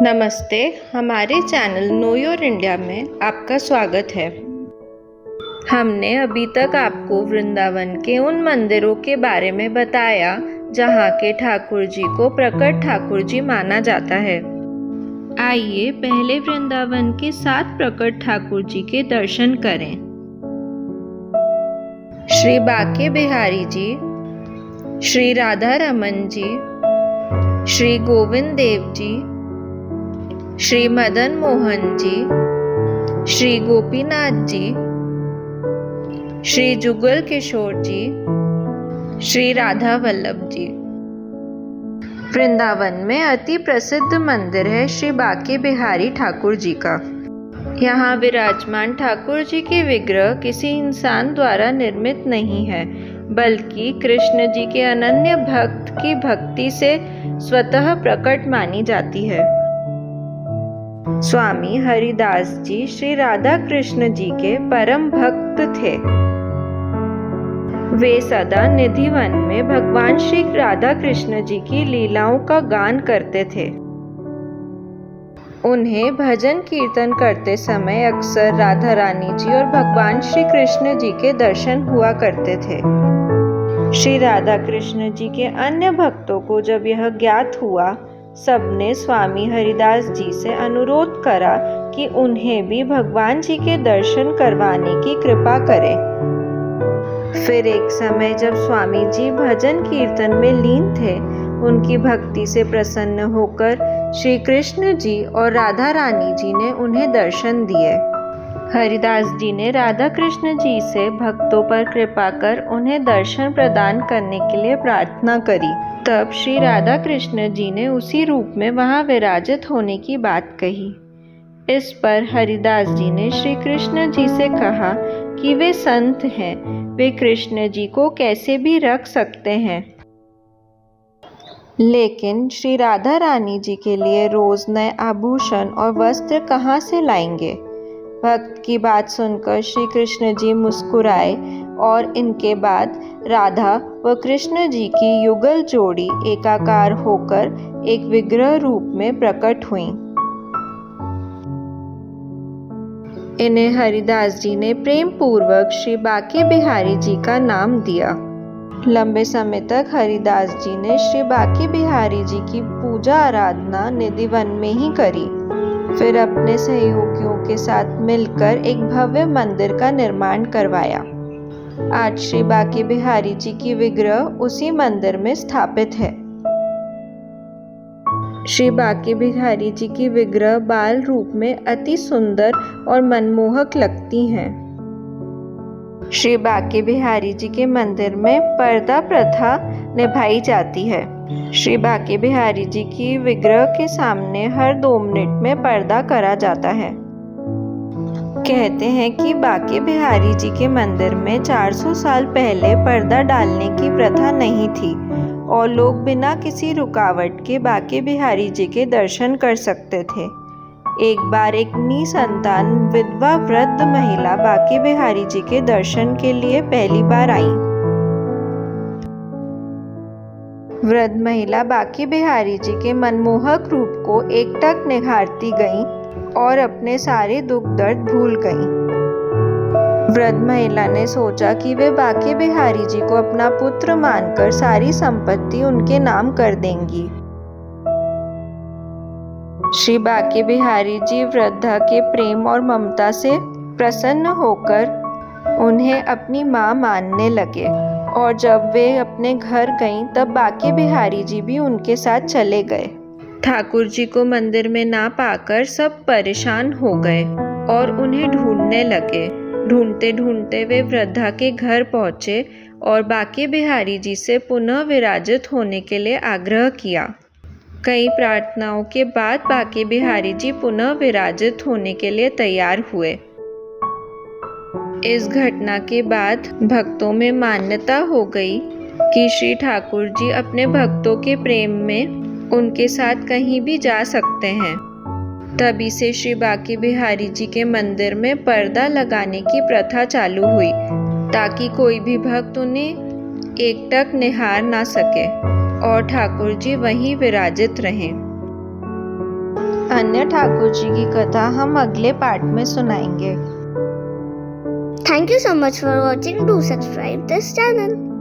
नमस्ते, हमारे channel know your India में आपका स्वागत है। हमने अभी तक आपको वृंदावन के उन मंदिरों के बारे में बताया जहाँ के ठाकुर जी को प्रकट ठाकुर जी माना जाता है। आइए पहले वृंदावन के 7 प्रकट ठाकुर जी के दर्शन करें। श्री बाके बिहारी जी, श्री राधा रमन जी, श्री गोविंद देव जी, श्री मदन मोहन जी, श्री गोपीनाथ जी, श्री जुगल किशोर जी, श्री राधा वल्लभ जी। वृंदावन में अति प्रसिद्ध मंदिर है श्री बाके बिहारी ठाकुर जी का। यहाँ विराजमान ठाकुर जी के विग्रह किसी इंसान द्वारा निर्मित नहीं है, बल्कि कृष्ण जी के अनन्य भक्त की भक्ति से स्वतः प्रकट मानी जाती है। स्वामी हरिदास जी श्री राधा कृष्ण जी के परम भक्त थे। वे सदा निधिवन में भगवान श्री राधा कृष्ण जी की लीलाओं का गान करते थे। उन्हें भजन कीर्तन करते समय अक्सर राधा रानी जी और भगवान श्री कृष्ण जी के दर्शन हुआ करते थे। श्री राधा कृष्ण जी के अन्य भक्तों को जब यह ज्ञात हुआ, सबने स्वामी हरिदास जी से अनुरोध करा कि उन्हें भी भगवान जी के दर्शन करवाने की कृपा करें। फिर एक समय जब स्वामी जी भजन कीर्तन में लीन थे, उनकी भक्ति से प्रसन्न होकर श्री कृष्ण जी और राधा रानी जी ने उन्हें दर्शन दिए। हरिदास जी ने राधा कृष्ण जी से भक्तों पर कृपा कर उन्हें दर्शन प्रदान करने के लिए प्रार्थना करी। तब श्री राधा कृष्ण जी ने उसी रूप में वहां विराजित होने की बात कही। इस पर हरिदास जी ने श्री कृष्ण जी से कहा कि वे संत हैं, वे कृष्ण जी को कैसे भी रख सकते हैं, लेकिन श्री राधा रानी जी के लिए रोज नए आभूषण और वस्त्र कहाँ से लाएंगे। भक्त की बात सुनकर श्री कृष्ण जी मुस्कुराए और इनके बाद राधा व कृष्ण जी की युगल जोड़ी एकाकार होकर एक विग्रह रूप में प्रकट हुई। इन्हें हरिदास जी ने प्रेम पूर्वक श्री बाके बिहारी जी का नाम दिया। लंबे समय तक हरिदास जी ने श्री बाके बिहारी जी की पूजा आराधना निधिवन में ही करी। फिर अपने सहयोगियों के साथ मिलकर एक भव्य मंदिर का निर्माण करवाया। आज श्री बाके बिहारी जी की विग्रह उसी मंदिर में स्थापित है। श्री बाके बिहारी जी की विग्रह बाल रूप में अति सुंदर और मनमोहक लगती हैं। श्री बाके बिहारी जी के मंदिर में पर्दा प्रथा निभाई जाती है। श्री बाके बिहारी जी की विग्रह के सामने हर 2 मिनट में पर्दा करा जाता है। कहते हैं कि बाके बिहारी जी के मंदिर में 400 साल पहले पर्दा डालने की प्रथा नहीं थी और लोग बिना किसी रुकावट के बाके बिहारी जी के दर्शन कर सकते थे। एक बार एक निसंतान विधवा वृद्ध महिला बाके बिहारी जी के दर्शन के लिए पहली बार आई। वृद्ध महिला बाके बिहारी जी के मनमोहक रूप को एकटक निहारती गई और अपने सारे दुख दर्द भूल गई। वृद्ध महिला ने सोचा कि वे बाके बिहारी जी को अपना पुत्र मानकर सारी संपत्ति उनके नाम कर देंगी। श्री बाके बिहारी जी वृद्धा के प्रेम और ममता से प्रसन्न होकर उन्हें अपनी मां मानने लगे और जब वे अपने घर गईं, तब बाके बिहारी जी भी उनके साथ चले गए। ठाकुर जी को मंदिर में ना पाकर सब परेशान हो गए और उन्हें ढूंढने लगे। ढूंढते ढूंढते वे वृद्धा के घर पहुंचे और बाके बिहारी जी से पुनः विराजित होने के लिए आग्रह किया। कई प्रार्थनाओं के बाद बाके बिहारी जी पुनः विराजित होने के लिए तैयार हुए। इस घटना के बाद भक्तों में मान्यता हो गई कि श्री ठाकुर जी अपने भक्तों के प्रेम में उनके साथ कहीं भी जा सकते हैं। तभी से श्री बाके बिहारी जी के मंदिर में पर्दा लगाने की प्रथा चालू हुई, ताकि कोई भी भक्त उन्हें एकटक निहार ना सके और ठाकुर जी वहीं विराजित रहें। अन्य ठाकुर जी की कथा हम अगले पार्ट में सुनाएंगे। Thank you so much for watching. Do subscribe this channel.